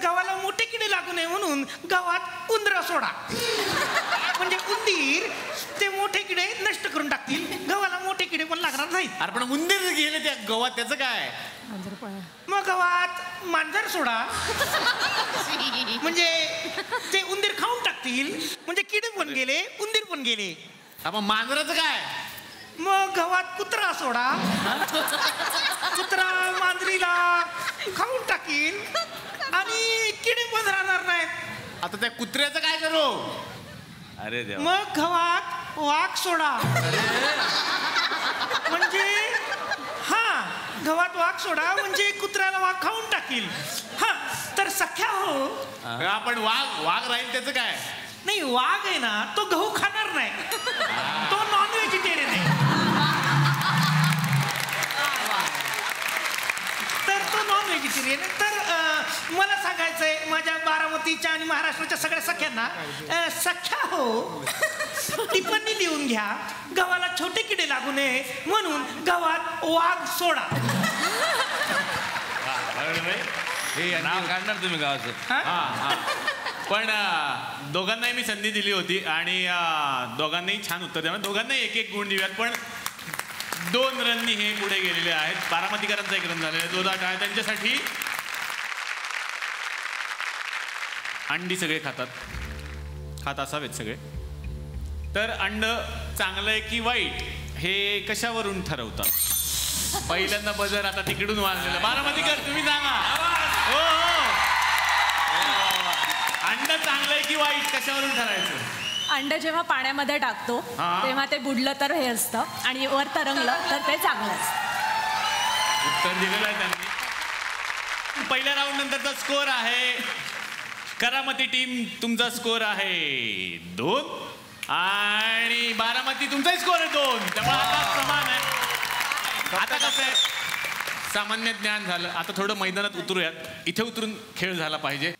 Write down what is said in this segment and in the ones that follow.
गव्हाला मोठे किडे लागू नये म्हणून गव्हात उंदर सोडा. म्हणजे उंदीर ते मोठे किडे नष्ट करून टाकतील, गव्हाला मोठे किडे पण लागणार नाहीत. अरे पण उंदीर गेले त्या गव्हात, त्याचं काय? मग गव्हात मांजर सोडा. म्हणजे ते उंदीर खाऊन टाकतील, म्हणजे किडे पण गेले, उंदीर पण गेले. आपण मांजराचं काय? मग गव्हात कुत्रा सोडा. कुत्रा मांजरीला खाऊन टाकील आणि किडे पण राहणार नाहीत. आता त्या कुत्र्याचं काय करू? अरे देवा. मग गव्हात वाघ सोडा. म्हणजे गव्हात वाघ सोडा म्हणजे कुत्र्याला वाघ खाऊन टाकील. तर सख्या हो, आपण वाघ राहील, त्याचं काय? नाही, वाघ आहे ना तो गहू खाणार नाही, तो नॉन व्हेजिटेरियन आहे. तर तो नॉन व्हेजिटेरियन आहे. तर मला सांगायचंय माझ्या बारामतीच्या आणि महाराष्ट्राच्या सगळ्या सख्यांना, सख्या हो, टिप्पणी लिहून घ्या, गव्हाला छोटे किडे लागू नये म्हणून गव्हात वाघ सोडा. हे नाव काढणार तुम्ही गावाचं? पण दोघांनाही मी संधी दिली होती आणि दोघांनाही छान उत्तर द्या. दोघांनाही एक एक गुण देऊयात. पण 2 रननी हे पुढे गेलेले आहेत. बारामतीकरांचा 1 रन झालेला आहे. जोरदार टाळ्या त्यांच्यासाठी. अंडी सगळे खात असावेत सगळे. तर अंड चांगलं आहे की वाईट हे कशावरून ठरवतात? पहिल्यांदा बजर आता तिकडून वाजलेलं. बारामतीकर तुम्ही सांगा. हो, अंड चांगलं आहे की वाईट कशावरून ठरायचं? अंड जेव्हा पाण्यामध्ये टाकतो तेव्हा ते बुडलं तर हे असतं आणि वर तरंगलं तर ते चांगलं असतं. उत्तर दिलेलं आहे त्यांनी. पहिल्या राऊंड नंतरचा स्कोर आहे, करामती टीम तुमचा स्कोर आहे 2 आणि बारामती तुमचाही स्कोर आहे 2. त्यामुळे आता समान आहे. आता कसं आहे, सामान्य ज्ञान झालं. आता थोडं मैदानात उतरूयात. इथे उतरून खेळ झाला पाहिजे.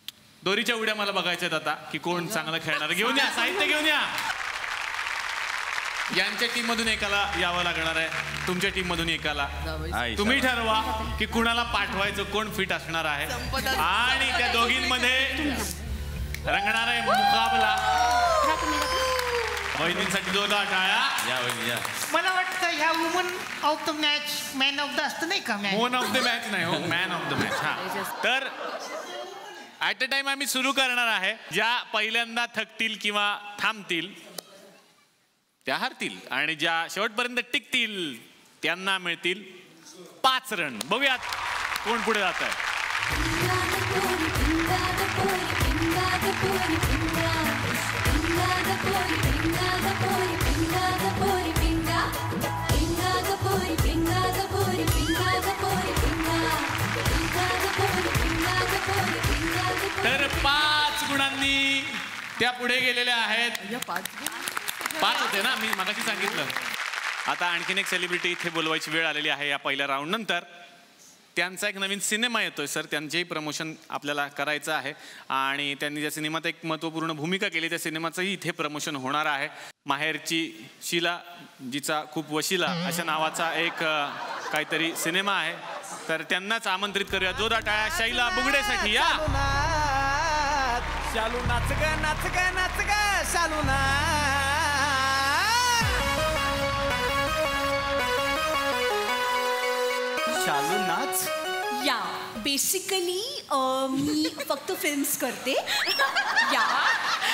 दोरीच्या उड्या मला बघायच्या आहेत आता की कोण चांगलं खेळणार. घेऊन या साहित्य, घेऊन या. यांच्या टीम मधून एकाला यावं लागणार आहे, तुमच्या टीम मधून एकाला. तुम्ही ठरवा की कुणाला पाठवायचं, कोण फिट असणार आहे. आणि त्या दोघींमध्ये रंगणार आहे मुकाबला. वहिनींसाठी जोरदार टाळ्या. मला वाटतं ह्या woman of the match man of the असतं नाही का? वुमन ऑफ द मॅच नाही हो, मॅन ऑफ द मॅच. तर ॲट अ टाइम आम्ही सुरू करणार आहे. ज्या पहिल्यांदा थकतील किंवा थांबतील त्या हरतील आणि ज्या शेवटपर्यंत टिकतील त्यांना मिळतील 5 रन. बघूयात कोण पुढे जात आहे. तर 5 गुणांनी त्या पुढे गेलेल्या आहेत. 5 होते ना, मी मगाशी सांगितलं. आता आणखीन एक सेलिब्रिटी इथे बोलवायची वेळ आलेली आहे या पहिल्या राऊंड नंतर. त्यांचा एक नवीन सिनेमा येतोय सर, त्यांचेही प्रमोशन आपल्याला करायचं आहे आणि त्यांनी ज्या सिनेमात एक महत्त्वपूर्ण भूमिका केली त्या सिनेमाचंही इथे प्रमोशन होणार आहे. माहेरची शीला जिचा खूप वशिला अशा नावाचा एक काहीतरी सिनेमा आहे. तर त्यांनाच आमंत्रित करूया. जोरदार टाळ्या शैला बुगडेसाठी. या शालू नाच ग नाच ग नाच ग शालू शालू नाच. या बेसिकली मी फक्त फिल्म्स करते या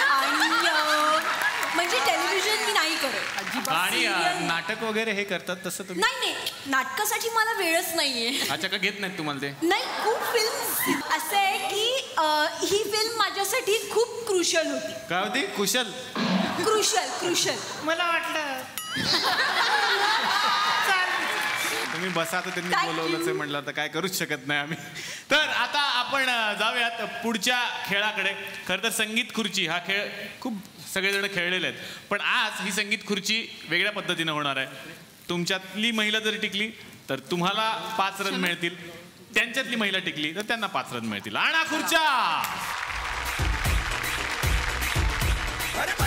आणि म्हणजे टेलिव्हिजन मी नाही करत. आणि नाटक वगैरे हे करतात तसं तुम्ही? नाही, नाटकासाठी मला वेळच नाहीये. अच्छा, का घेत नाहीत तुम्हाला ते? नाही, खूप फिल्म असं आहे की ही फिल्म माझ्यासाठी खूप क्रुशल होती. काय होती? कुशल? क्रुशल. मला वाटलं तुम्ही बसा, तर त्यांनी बोलवलंच आहे म्हटलं तर काय करूच शकत नाही आम्ही. तर आता आपण जाऊयात पुढच्या खेळाकडे. खरं तर संगीत खुर्ची हा खेळ खूप सगळेजण खेळलेले आहेत, पण आज ही संगीत खुर्ची वेगळ्या पद्धतीने होणार आहे. तुमच्यातली महिला जर टिकली तर तुम्हाला 5 रन मिळतील, त्यांच्यातली महिला टिकली तर त्यांना 5 रन मिळतील. आणा खुर्च्या. धडक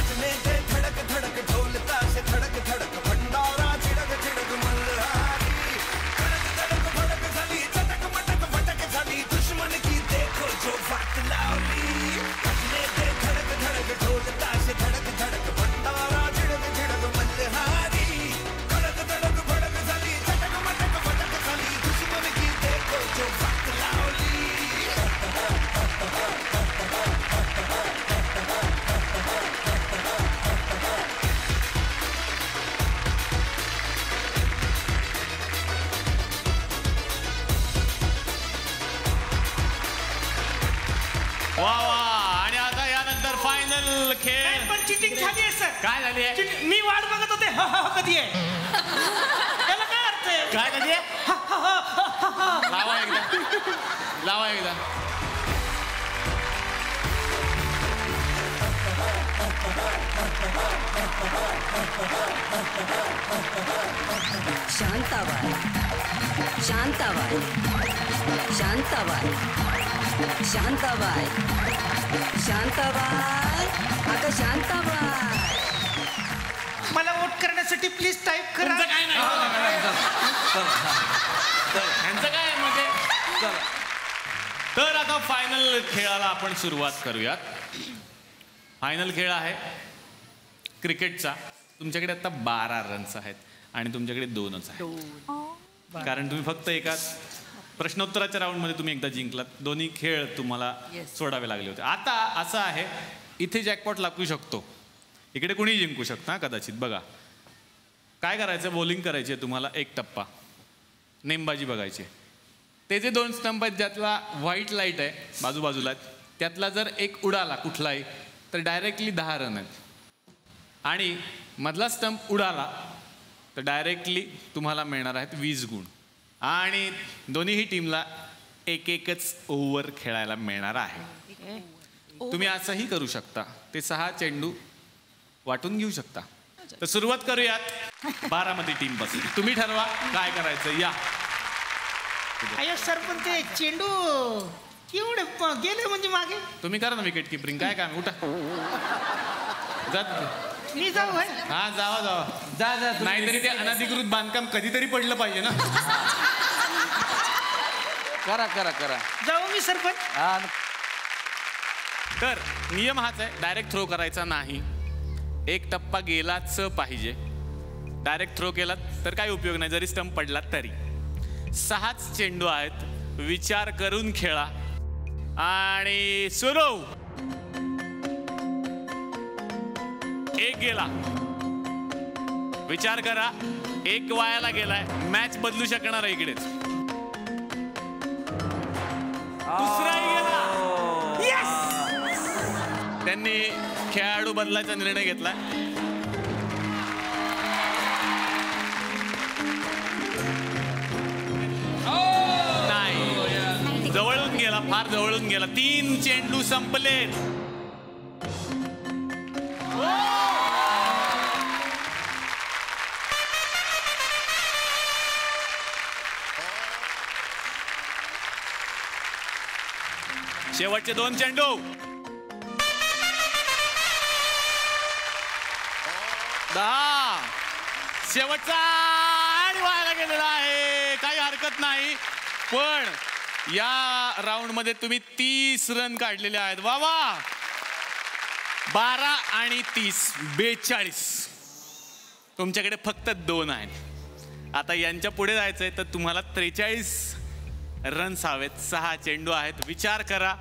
धडक ढोल ताश धडक धडक भंडारा चिडक चिडक मल्हारी धडक धडक भडक झाली चटक मटक भटक झाली दुश्मन की देखो जो वाटला वा वा. आणि आता यानंतर फायनल खेळ. नाही, पण चिटिंग झाली आहे सर. काय झाली आहे? मी वाट बघत होते कधी आहे. त्याला काय अर्थ आहे? काय कधी आहे? लावा एकदा, लावा एकदा. शांताबाई शांताबाई शांताबाई शांताबाई शांताबाई अगं शांताबाई. मला वोट करण्यासाठी प्लीज टाईप करा. तुमचं काय नाही. ह्यांचं काय आहे म्हणजे? तर आता फायनल खेळाला आपण सुरुवात करूयात. फायनल खेळ आहे क्रिकेटचा. तुमच्याकडे आता 12 रन्स आहेत आणि तुमच्याकडे 2च आहेत. कारण तुम्ही फक्त एका प्रश्नोत्तराच्या राऊंडमध्ये तुम्ही एकदा जिंकलात. दोन्ही खेळ तुम्हाला सोडावे लागले होते. आता असं आहे, इथे जॅकपॉट लागू शकतो, इकडे कुणी जिंकू शकतं कदाचित. बघा काय करायचं, बॉलिंग करायची आहे तुम्हाला. 1 टप्पा नेमबाजी बघायची. ते जे 2 स्टंप आहेत ज्यातला व्हाईट लाईट आहे बाजूबाजूला, त्यातला जर एक उडाला कुठलाही तर डायरेक्टली 10 रन आहेत. आणि मधला स्टंप उडाला तर डायरेक्टली तुम्हाला मिळणार आहेत 20 गुण. आणि दोन्हीही टीमला 1-1च ओव्हर खेळायला मिळणार आहे. तुम्ही असंही करू शकता, ते 6 चेंडू वाटून घेऊ शकता. तर सुरुवात करूयात बारामती टीम पासून. तुम्ही ठरवा काय करायचं. या अय्या सर, पण ते चेंडू एवढे गेले म्हणजे मागे. तुम्ही करा ना विकेट किपरिंग. काय काम, उठा जात. मी जाऊ आहे. हा जावा जावा. जा जा. नाहीतरी ते अनधिकृत बांधकाम कधीतरी पडलं पाहिजे ना. करा करा करा. जाऊ मी सरपंच. तर नियम हाच आहे, डायरेक्ट थ्रो करायचा नाही. 1 टप्पा गेलाच पाहिजे. डायरेक्ट थ्रो केलात तर काही उपयोग नाही, जरी स्टंप पडला तरी. 6च चेंडू आहेत, विचार करून खेळा. आणि सुरू. 1 गेला, विचार करा. 1 वायाला गेलाय, मॅच बदलू शकणार आहे इकडेच. दुसराही गेला. त्यांनी खेळाडू बदलायचा निर्णय घेतला. नाही, जवळून गेला, फार जवळून गेला. 3 चेंडू संपलेत. शेवटचे 2 चेंडू. शेवटचा आणि व्हायला गेलेला आहे. काही हरकत नाही, पण या राऊंड मध्ये तुम्ही 30 रन काढलेले आहेत. वा वा. 12 आणि 30 42. तुमच्याकडे फक्त 2 आहेत. आता यांच्या पुढे जायचंय तर तुम्हाला 43 रन्स हवेत. 6 चेंडू आहेत, विचार करा.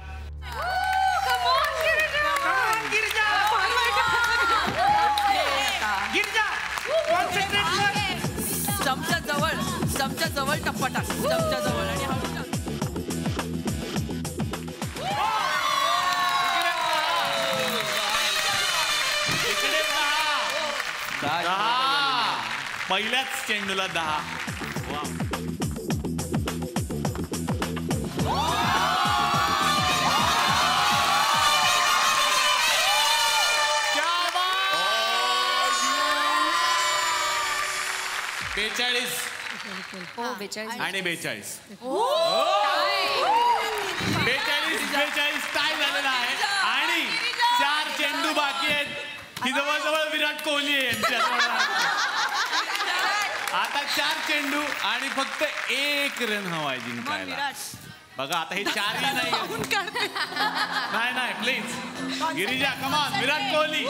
चमच्या जवळ टप्पा टाक. चमच्या जवळ आणि इकडे 10. पहिल्याच चेंडूला 10. वा. आणि 42. 42 टाय झालेला आहे. आणि 4 चेंडू बाकी आहेत. ही जवळजवळ विराट कोहली आहे यांच्या. आता 4 चेंडू आणि फक्त 1 रन हवा आहे जिंकायला. बघा आता हे 4ही नाही. नाही प्लीज गिरिजा, कमान. विराट कोहली.